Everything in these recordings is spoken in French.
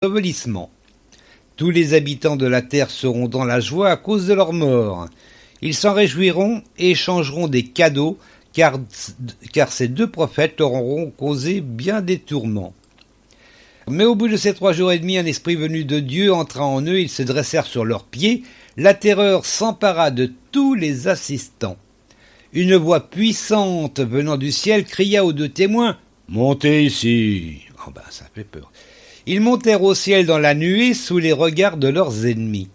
ensevelissement. Tous les habitants de la terre seront dans la joie à cause de leur mort. Ils s'en réjouiront et échangeront des cadeaux, car ces deux prophètes leur auront causé bien des tourments. Mais au bout de ces 3 jours et demi, un esprit venu de Dieu entra en eux, ils se dressèrent sur leurs pieds, la terreur s'empara de tous les assistants. Une voix puissante venant du ciel cria aux 2 témoins « Montez ici !» Ça fait peur. Ils montèrent au ciel dans la nuée sous les regards de leurs ennemis.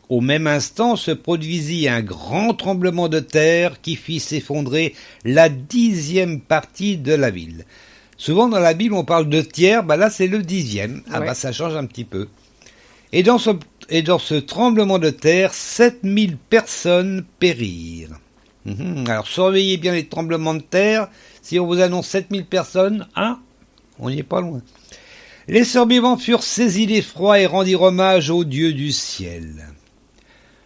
Au même instant se produisit un grand tremblement de terre qui fit s'effondrer la 10e partie de la ville. Souvent dans la Bible on parle de tiers, là c'est le 10e. Ouais. Ça change un petit peu. Et dans ce tremblement de terre, 7000 personnes périrent. Alors surveillez bien les tremblements de terre. Si on vous annonce 7000 personnes, on n'y est pas loin. Les survivants furent saisis d'effroi et rendirent hommage au Dieu du ciel.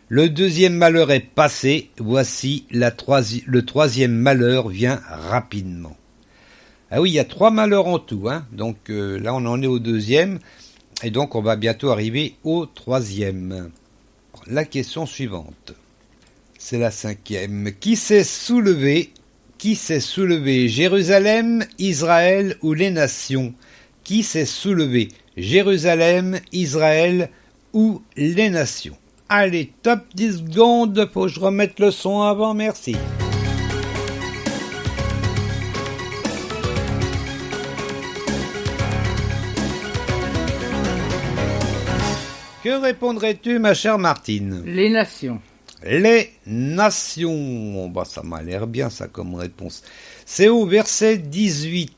Le 2e malheur est passé, voici le 3e malheur vient rapidement. Ah oui, il y a 3 malheurs en tout, donc là on en est au 2e, et donc on va bientôt arriver au 3e. La question suivante, c'est la 5e. Qui s'est soulevé, Jérusalem, Israël ou les nations? Qui s'est soulevé, Jérusalem, Israël ou les nations? Allez, top 10 secondes, faut que je remette le son avant, merci. Que répondrais-tu, ma chère Martine? Les nations. Les nations. Ça m'a l'air bien, ça, comme réponse. C'est au verset 18.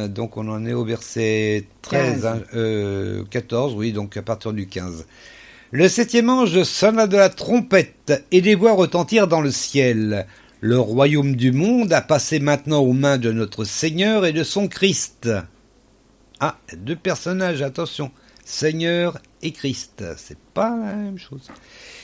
Donc, on en est au verset 14, oui, donc à partir du 15. Le 7e ange sonna de la trompette, et des voix retentirent dans le ciel. Le royaume du monde a passé maintenant aux mains de notre Seigneur et de son Christ. 2 personnages, attention. Seigneur et Christ, c'est pas la même chose.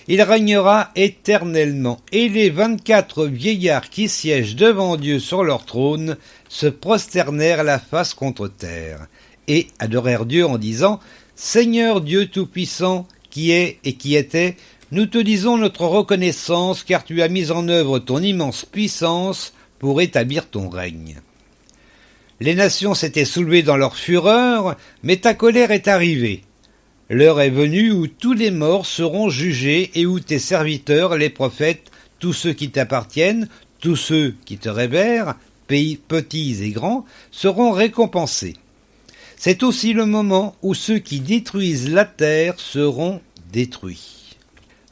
Il régnera éternellement, et les 24 vieillards qui siègent devant Dieu sur leur trône se prosternèrent la face contre terre, et adorèrent Dieu en disant « Seigneur Dieu Tout-Puissant, qui est et qui était, nous te disons notre reconnaissance, car tu as mis en œuvre ton immense puissance pour établir ton règne. » Les nations s'étaient soulevées dans leur fureur, mais ta colère est arrivée. L'heure est venue où tous les morts seront jugés et où tes serviteurs, les prophètes, tous ceux qui t'appartiennent, tous ceux qui te révèrent, petits et grands, seront récompensés. C'est aussi le moment où ceux qui détruisent la terre seront détruits.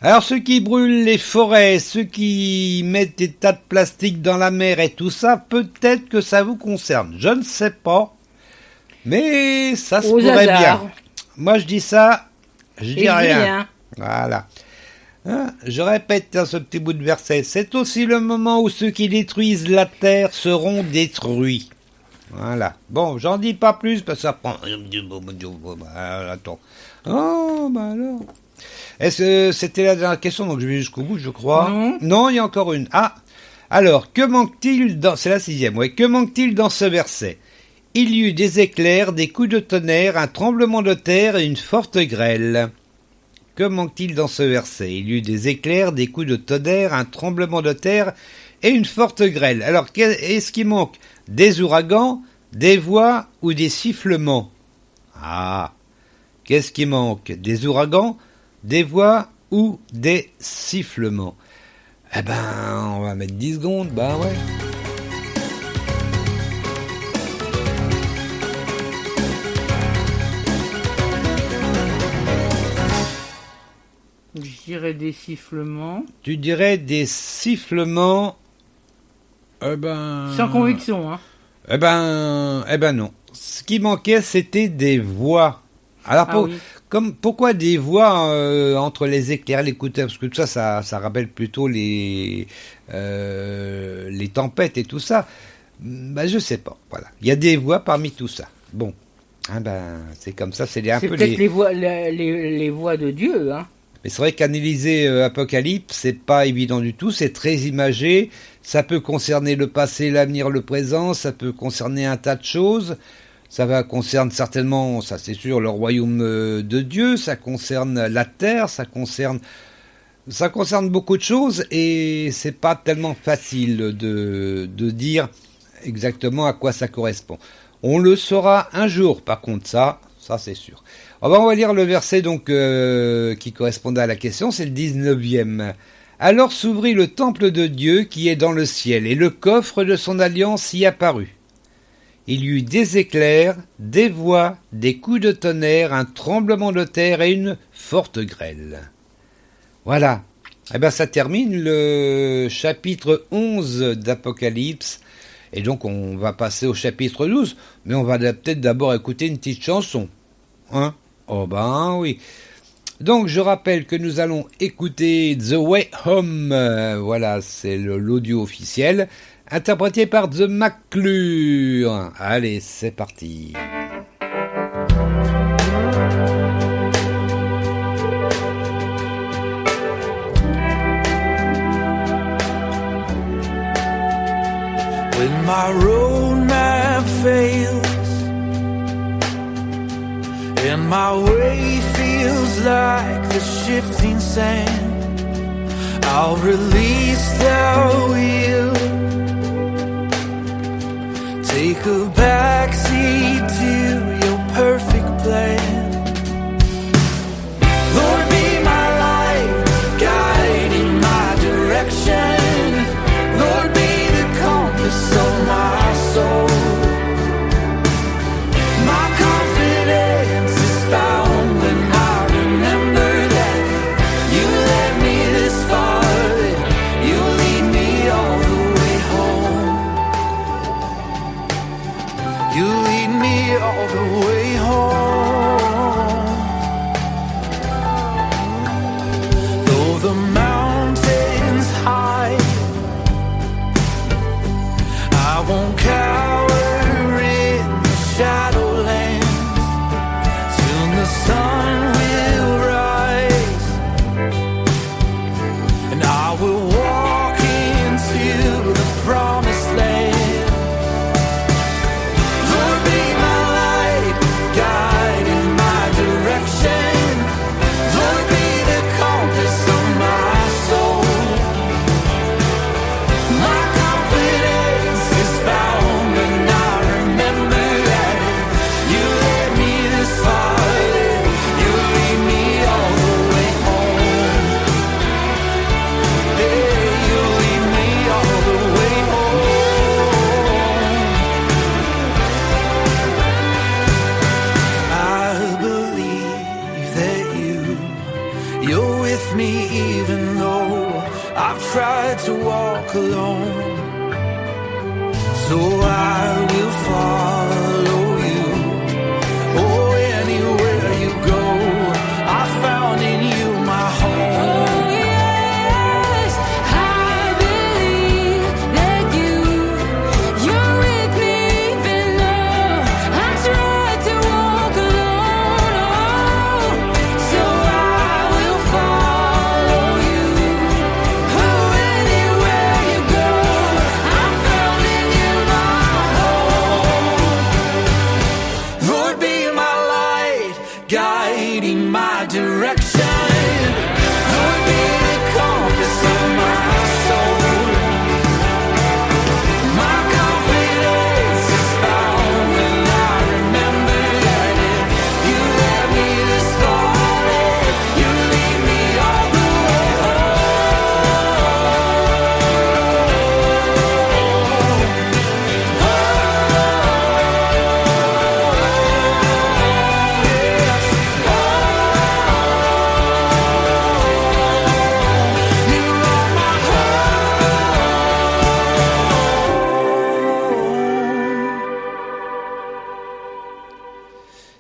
Alors ceux qui brûlent les forêts, ceux qui mettent des tas de plastique dans la mer et tout ça, peut-être que ça vous concerne. Je ne sais pas, mais ça se pourrait bien. Moi je dis ça, je dis rien. Voilà. Je répète dans ce petit bout de verset, c'est aussi le moment où ceux qui détruisent la terre seront détruits. Voilà. Bon, j'en dis pas plus parce que ça prend... Attends. Alors... Est-ce que c'était la dernière question, donc je vais jusqu'au bout, je crois. Non, il y a encore une. Alors, que manque-t-il dans... C'est la 6e, ouais. Que manque-t-il dans ce verset? Il y eut des éclairs, des coups de tonnerre, un tremblement de terre et une forte grêle. Que manque-t-il dans ce verset? Il y eut des éclairs, des coups de tonnerre, un tremblement de terre et une forte grêle. Alors, qu'est-ce qui manque? Des ouragans, des voix ou des sifflements? Qu'est-ce qui manque? Des ouragans, des voix ou des sifflements? On va mettre 10 secondes, ouais. Je dirais des sifflements. Tu dirais des sifflements? Sans conviction, non. Ce qui manquait, c'était des voix. Alors, pourquoi des voix entre les éclairs, les coups de... Parce que tout ça rappelle plutôt les tempêtes et tout ça. Je sais pas. Voilà. Il y a des voix parmi tout ça. Bon. C'est comme ça. C'est peut-être les voix de Dieu, Mais c'est vrai qu'analyser Apocalypse, c'est pas évident du tout. C'est très imagé. Ça peut concerner le passé, l'avenir, le présent. Ça peut concerner un tas de choses. Ça concerne certainement, ça c'est sûr, le royaume de Dieu, ça concerne la terre, ça concerne beaucoup de choses et c'est pas tellement facile de dire exactement à quoi ça correspond. On le saura un jour, par contre, ça c'est sûr. On va lire le verset donc qui correspondait à la question, c'est le 19e. Alors s'ouvrit le temple de Dieu qui est dans le ciel, et le coffre de son alliance y apparut. Il y eut des éclairs, des voix, des coups de tonnerre, un tremblement de terre et une forte grêle. Voilà. Eh bien, ça termine le chapitre 11 d'Apocalypse. Et donc, on va passer au chapitre 12. Mais on va peut-être d'abord écouter une petite chanson. Hein? Oh ben oui. Donc, je rappelle que nous allons écouter The Way Home. Voilà, c'est l'audio officiel. Interprété par The McClure. Allez, c'est parti. When my roadmap fails and my way feels like the shifting sand, I'll release the wheel. Take a backseat to your perfect plan. Lord, be my light, guiding my direction. Lord, be the compass of my soul. My confidence is found when I remember that you led me this far, that you lead me all the way home. You lead me all the way home. Though the mountains high, I won't cower in the shadowlands. Soon the sun will rise, and I will walk into the promised land. Lord, be my light, guiding my direction. Lord, be the compass of my soul. My confidence is found when I remember that you led me this far, that you lead me all the way home. Yeah, you lead me all the way home. I believe that you're with me even though I've tried to walk alone. So I will follow you. Oh, anywhere you go, I found in you my home. Oh yes, I believe that you're with me even though I tried to walk alone. So I will follow you. Oh, anywhere you go, I found in you my home. Lord, be my light, guiding my direction. Lord, be the compass of my soul. My confidence is found when I remember that you led me this far, you lead me all the way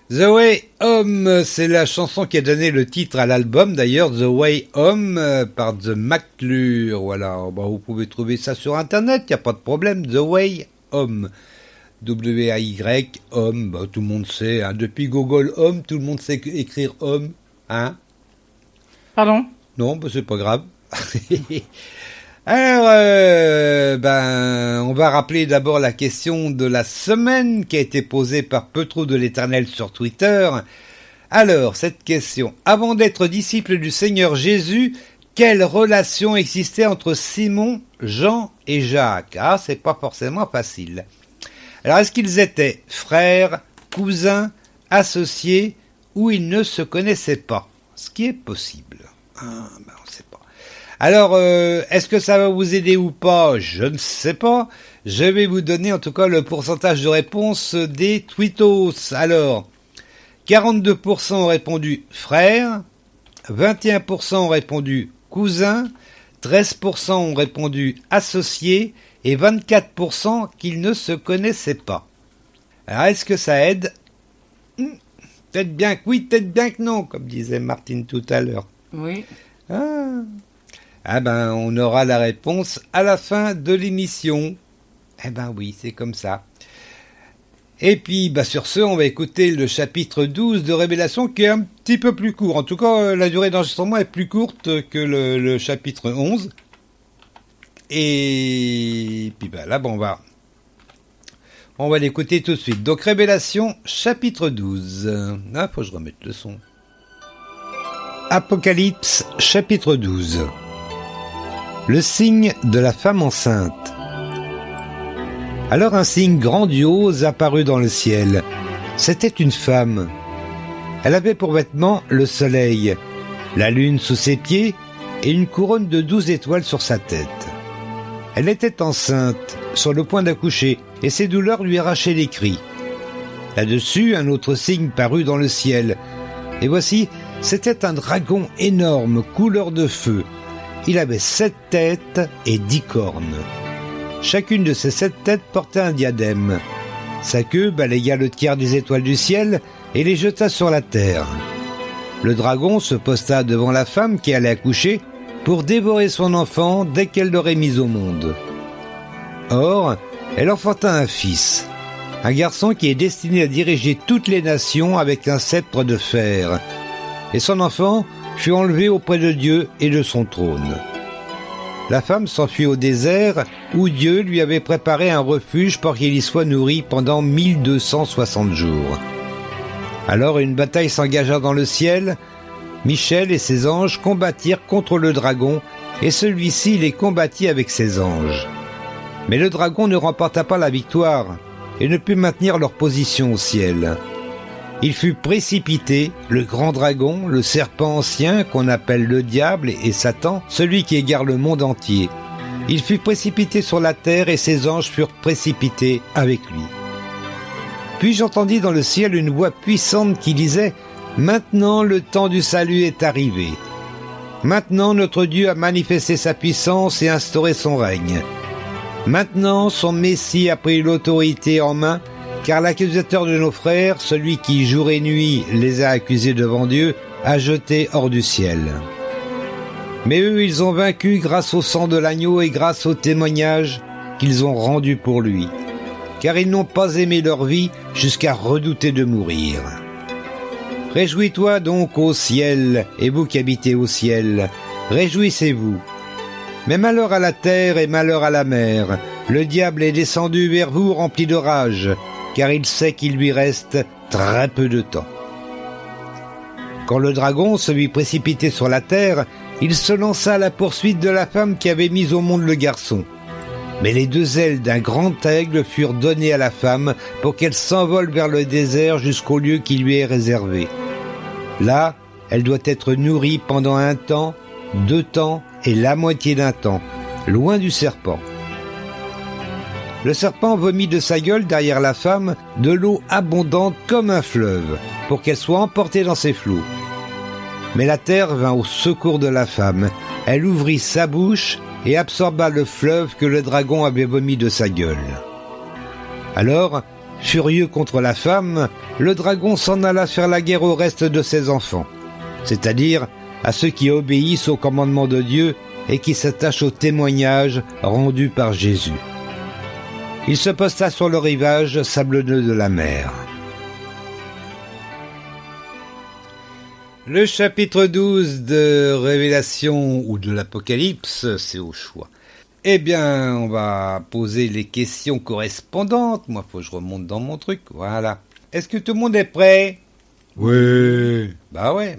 The Way Home, c'est la chanson qui a donné le titre à l'album, d'ailleurs, The Way Home, par The McClure. Voilà, bah, vous pouvez trouver ça sur Internet, il n'y a pas de problème, The Way Home. W-A-Y, Home, bah, tout le monde sait, hein. Depuis Google Home, tout le monde sait écrire Home, hein. Pardon? Non, bah, c'est pas grave. Alors, on va rappeler d'abord la question de la semaine qui a été posée par Petrou de l'Éternel sur Twitter. Alors, cette question, avant d'être disciple du Seigneur Jésus, quelle relation existait entre Simon, Jean et Jacques? Ah, c'est pas forcément facile. Alors, est-ce qu'ils étaient frères, cousins, associés, ou ils ne se connaissaient pas? Ce qui est possible. On ne sait pas. Alors, est-ce que ça va vous aider ou pas? Je ne sais pas. Je vais vous donner en tout cas le pourcentage de réponse des tweetos. Alors, 42% ont répondu frères, 21% ont répondu cousins, 13% ont répondu associés et 24% qu'ils ne se connaissaient pas. Alors, est-ce que ça aide? Peut-être bien que oui, peut-être bien que non, comme disait Martine tout à l'heure. Oui. On aura la réponse à la fin de l'émission. Oui, c'est comme ça. Et puis, sur ce, on va écouter le chapitre 12 de Révélation qui est un petit peu plus court. En tout cas, la durée d'enregistrement est plus courte que le chapitre 11. Et puis là, on va l'écouter tout de suite. Donc, Révélation, chapitre 12. Faut que je remette le son. Apocalypse, chapitre 12. Le signe de la femme enceinte. Alors un signe grandiose apparut dans le ciel. C'était une femme. Elle avait pour vêtement le soleil, la lune sous ses pieds et une couronne de 12 étoiles sur sa tête. Elle était enceinte, sur le point d'accoucher, et ses douleurs lui arrachaient les cris. Là-dessus, un autre signe parut dans le ciel. Et voici, c'était un dragon énorme, couleur de feu. Il avait 7 têtes et 10 cornes. Chacune de ces 7 têtes portait un diadème. Sa queue balaya le tiers des étoiles du ciel et les jeta sur la terre. Le dragon se posta devant la femme qui allait accoucher pour dévorer son enfant dès qu'elle l'aurait mis au monde. Or, elle enfanta un fils, un garçon qui est destiné à diriger toutes les nations avec un sceptre de fer. Et son enfant fut enlevé auprès de Dieu et de son trône. La femme s'enfuit au désert où Dieu lui avait préparé un refuge pour qu'il y soit nourri pendant 1260 jours. Alors une bataille s'engagea dans le ciel. Michel et ses anges combattirent contre le dragon et celui-ci les combattit avec ses anges. Mais le dragon ne remporta pas la victoire et ne put maintenir leur position au ciel. Il fut précipité, le grand dragon, le serpent ancien qu'on appelle le diable et Satan, celui qui égare le monde entier. Il fut précipité sur la terre et ses anges furent précipités avec lui. Puis j'entendis dans le ciel une voix puissante qui disait « Maintenant le temps du salut est arrivé. Maintenant notre Dieu a manifesté sa puissance et instauré son règne. Maintenant son Messie a pris l'autorité en main, car l'accusateur de nos frères, celui qui jour et nuit les a accusés devant Dieu, a jeté hors du ciel. Mais eux, ils ont vaincu grâce au sang de l'agneau et grâce au témoignage qu'ils ont rendu pour lui, car ils n'ont pas aimé leur vie jusqu'à redouter de mourir. Réjouis-toi donc au ciel, et vous qui habitez au ciel, réjouissez-vous. Mais malheur à la terre et malheur à la mer, le diable est descendu vers vous rempli de rage, car il sait qu'il lui reste très peu de temps. Quand le dragon se vit précipité sur la terre, il se lança à la poursuite de la femme qui avait mis au monde le garçon. Mais les 2 ailes d'un grand aigle furent données à la femme pour qu'elle s'envole vers le désert jusqu'au lieu qui lui est réservé. Là, elle doit être nourrie pendant 1 temps, 2 temps et la moitié d'un temps, loin du serpent. Le serpent vomit de sa gueule derrière la femme de l'eau abondante comme un fleuve, pour qu'elle soit emportée dans ses flots. Mais la terre vint au secours de la femme. Elle ouvrit sa bouche et absorba le fleuve que le dragon avait vomi de sa gueule. Alors, furieux contre la femme, le dragon s'en alla faire la guerre au reste de ses enfants, c'est-à-dire à ceux qui obéissent au commandement de Dieu et qui s'attachent au témoignage rendu par Jésus. Il se posta sur le rivage sablonneux de la mer. Le chapitre 12 de Révélation ou de l'Apocalypse, c'est au choix, Eh bien, on va poser les questions correspondantes. Moi, faut que je remonte dans mon truc. Voilà. Est-ce que tout le monde est prêt? Oui. Bah ouais.